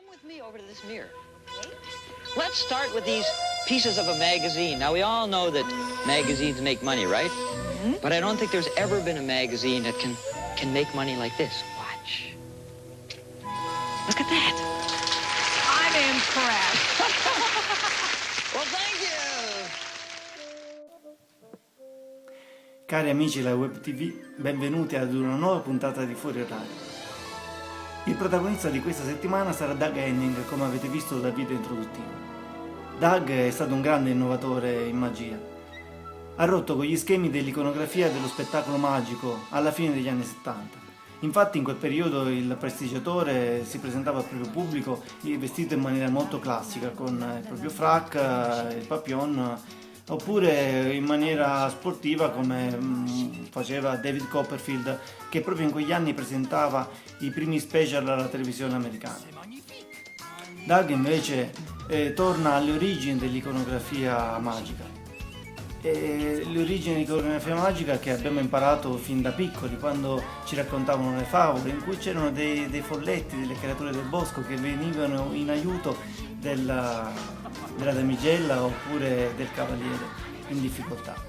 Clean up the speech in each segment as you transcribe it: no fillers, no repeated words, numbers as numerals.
with me over to this mirror. Okay? Let's start with these pieces of a magazine. Now, we all know that magazines make money, right? Mm-hmm. But I don't think there's ever been a magazine that can make money like this. Watch. Look at that. I'm impressed. Well, thank you. Cari amici della WebTV, benvenuti ad una nuova puntata di Fuori, Orario. Il protagonista di questa settimana sarà Doug Henning, come avete visto dal video introduttivo. Doug è stato un grande innovatore in magia. Ha rotto con gli schemi dell'iconografia dello spettacolo magico alla fine degli anni 70. Infatti in quel periodo il prestigiatore si presentava al proprio pubblico vestito in maniera molto classica, con il proprio frac, il papillon, oppure in maniera sportiva come faceva David Copperfield, che proprio in quegli anni presentava i primi special alla televisione americana. Doug invece torna alle origini dell'iconografia magica. Le origini dell'iconografia magica che abbiamo imparato fin da piccoli, quando ci raccontavano le favole, in cui c'erano dei folletti, delle creature del bosco che venivano in aiuto della damigella oppure del cavaliere in difficoltà.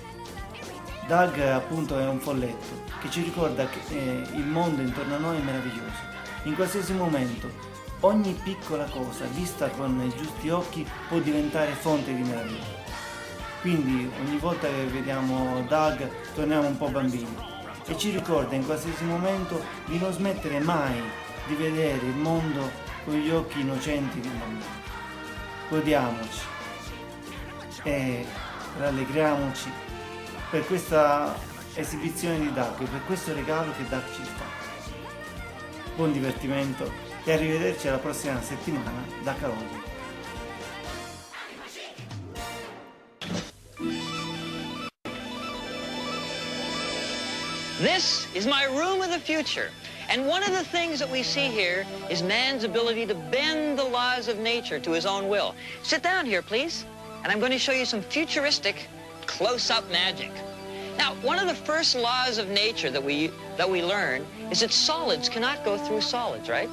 Doug appunto è un folletto che ci ricorda che il mondo intorno a noi è meraviglioso. In qualsiasi momento ogni piccola cosa vista con i giusti occhi può diventare fonte di meraviglia. Quindi ogni volta che vediamo Doug torniamo un po' bambini e ci ricorda in qualsiasi momento di non smettere mai di vedere il mondo con gli occhi innocenti di un bambino. Godiamoci e rallegriamoci per questa esibizione di Doug, per questo regalo che Doug ci fa. Buon divertimento e arrivederci alla prossima settimana da Carolina. This is my room of the future. And one of the things that we see here is man's ability to bend the laws of nature to his own will. Sit down here, please, and I'm going to show you some futuristic close-up magic. Now, one of the first laws of nature that we learn is that solids cannot go through solids, right?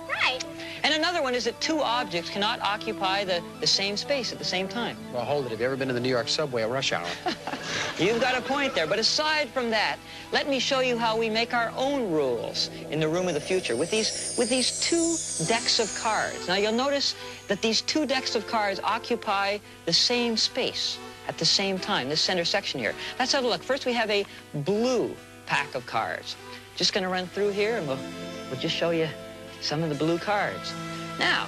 Right. And another one is that two objects cannot occupy the same space at the same time. Well, hold it. Have you ever been to the New York subway at rush hour? You've got a point there. But aside from that, let me show you how we make our own rules in the room of the future with these two decks of cards. Now, you'll notice that these two decks of cards occupy the same space at the same time, this center section here. Let's have a look. First, we have a blue pack of cards. Just going to run through here, and we'll just show you some of the blue cards. Now,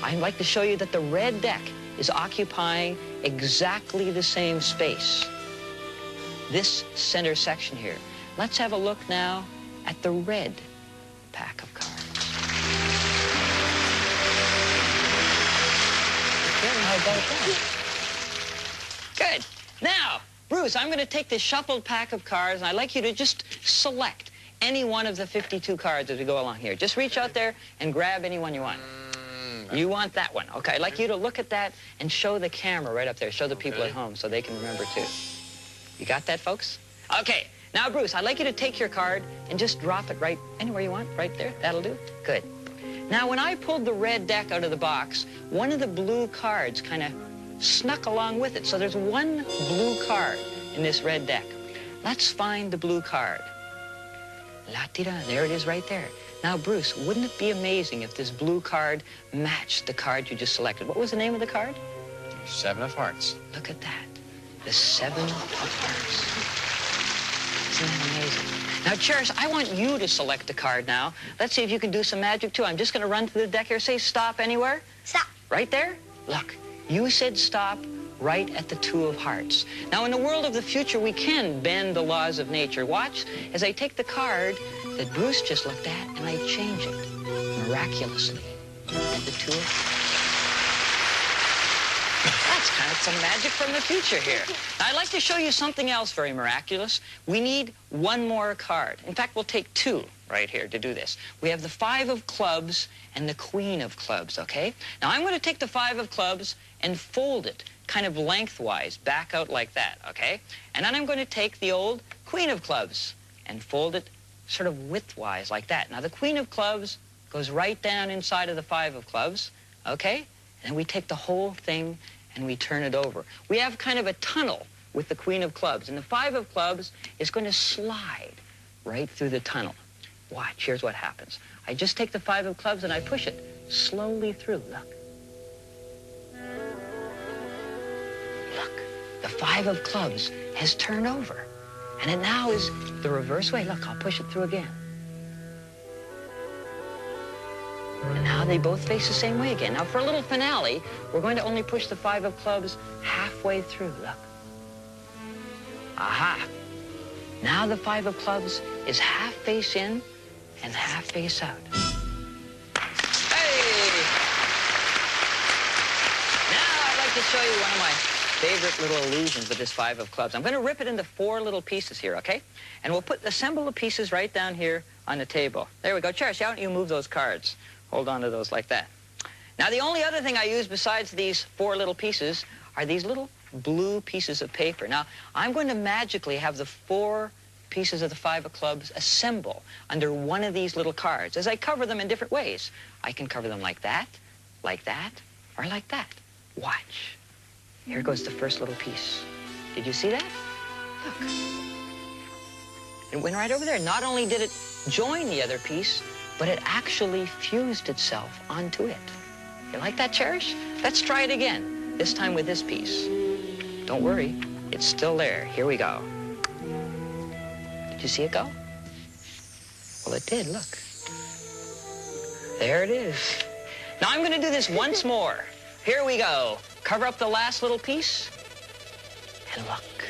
I'd like to show you that the red deck is occupying exactly the same space. This center section here. Let's have a look now at the red pack of cards. Good. How about that? Good. Now, Bruce, I'm going to take this shuffled pack of cards, and I'd like you to just select any one of the 52 cards as we go along here. Just reach out there and grab any one you want. You want that one. Okay, I'd like you to look at that and show the camera right up there. Show the people at home so they can remember too. You got that, folks? Okay, now, Bruce, I'd like you to take your card and just drop it right anywhere you want, right there. That'll do. Good. Now, when I pulled the red deck out of the box, one of the blue cards kind of snuck along with it. So there's one blue card in this red deck. Let's find the blue card. La-ti-da, there it is right there. Now, Bruce, wouldn't it be amazing if this blue card matched the card you just selected? What was the name of the card? Seven of Hearts. Look at that. The Seven of Hearts. Isn't that amazing? Now, Cherish, I want you to select a card now. Let's see if you can do some magic, too. I'm just going to run through the deck here. Say stop anywhere. Stop. Right there? Look, you said stop right at the Two of Hearts. Now, in the world of the future, we can bend the laws of nature. Watch as I take the card that Bruce just looked at, and I change it miraculously at the Two of Hearts. That's kind of some magic from the future here. Now, I'd like to show you something else very miraculous. We need one more card. In fact, we'll take two right here to do this. We have the Five of Clubs and the Queen of Clubs, okay? Now, I'm going to take the Five of Clubs and fold it kind of lengthwise, back out like that, okay? And then I'm going to take the old Queen of Clubs and fold it sort of widthwise like that. Now, the Queen of Clubs goes right down inside of the 5 of clubs, okay? And then we take the whole thing and we turn it over. We have kind of a tunnel with the Queen of Clubs, and the 5 of clubs is going to slide right through the tunnel. Watch, here's what happens. I just take the 5 of clubs and I push it slowly through, look. Look, the 5 of clubs has turned over, and it now is the reverse way. Look, I'll push it through again. And now they both face the same way again. Now for a little finale, we're going to only push the 5 of clubs halfway through, look. Aha. Now the 5 of clubs is half face in and half face out. Hey! Now I'd like to show you one of my favorite little illusions with this 5 of clubs. I'm going to rip it into 4 little pieces here, okay? And we'll assemble the pieces right down here on the table. There we go. Cherish, why don't you move those cards? Hold on to those like that. Now, the only other thing I use besides these 4 little pieces are these little blue pieces of paper. Now, I'm going to magically have the 4 pieces of the 5 of clubs assemble under one of these little cards as I cover them in different ways. I can cover them like that, or like that. Watch. Here goes the first little piece. Did you see that? Look. It went right over there. Not only did it join the other piece, but it actually fused itself onto it. You like that, Cherish? Let's try it again, this time with this piece. Don't worry, it's still there. Here we go. Did you see it go? Well, it did, look. There it is. Now I'm going to do this once more. Here we go. Cover up the last little piece, and look,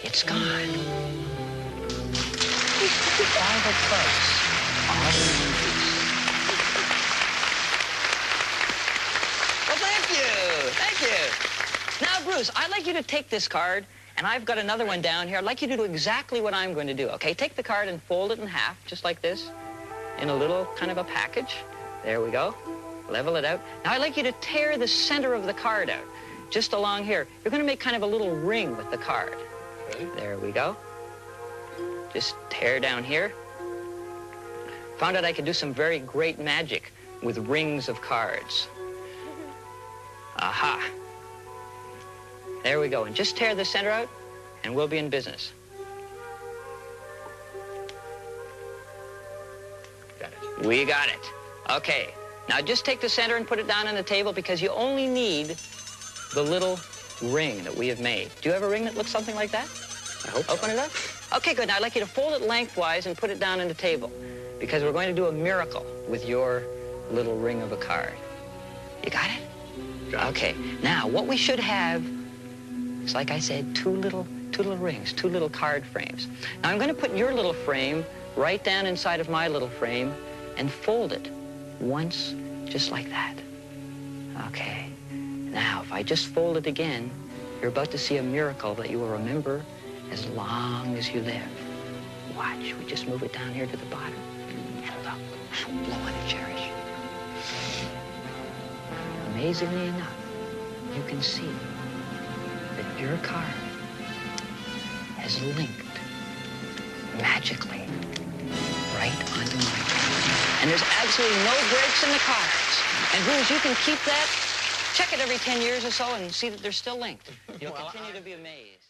it's gone. 5 of clubs. Well, thank you. Thank you. Now, Bruce, I'd like you to take this card, and I've got another one down here. I'd like you to do exactly what I'm going to do, okay? Take the card and fold it in half, just like this, in a little kind of a package. There we go. Level it out. Now, I'd like you to tear the center of the card out, just along here. You're going to make kind of a little ring with the card. Okay. There we go. Just tear down here. Found out I could do some very great magic with rings of cards. Aha. There we go. And just tear the center out, and we'll be in business. Got it. We got it. Okay. Now just take the center and put it down on the table because you only need the little ring that we have made. Do you have a ring that looks something like that? I hope so. Open it up. Okay, good. Now I'd like you to fold it lengthwise and put it down on the table, because we're going to do a miracle with your little ring of a card. You got it? Got it. Okay. Now, what we should have is, like I said, two little rings, 2 little card frames. Now, I'm going to put your little frame right down inside of my little frame and fold it once, just like that. Okay. Now, if I just fold it again, you're about to see a miracle that you will remember as long as you live. Watch. We just move it down here to the bottom. And look, blow on it, Cherish. Amazingly enough, you can see that your card has linked magically right onto my card. And there's absolutely no breaks in the cards. And Bruce, you can keep that, check it every 10 years or so and see that they're still linked. You'll continue to be amazed.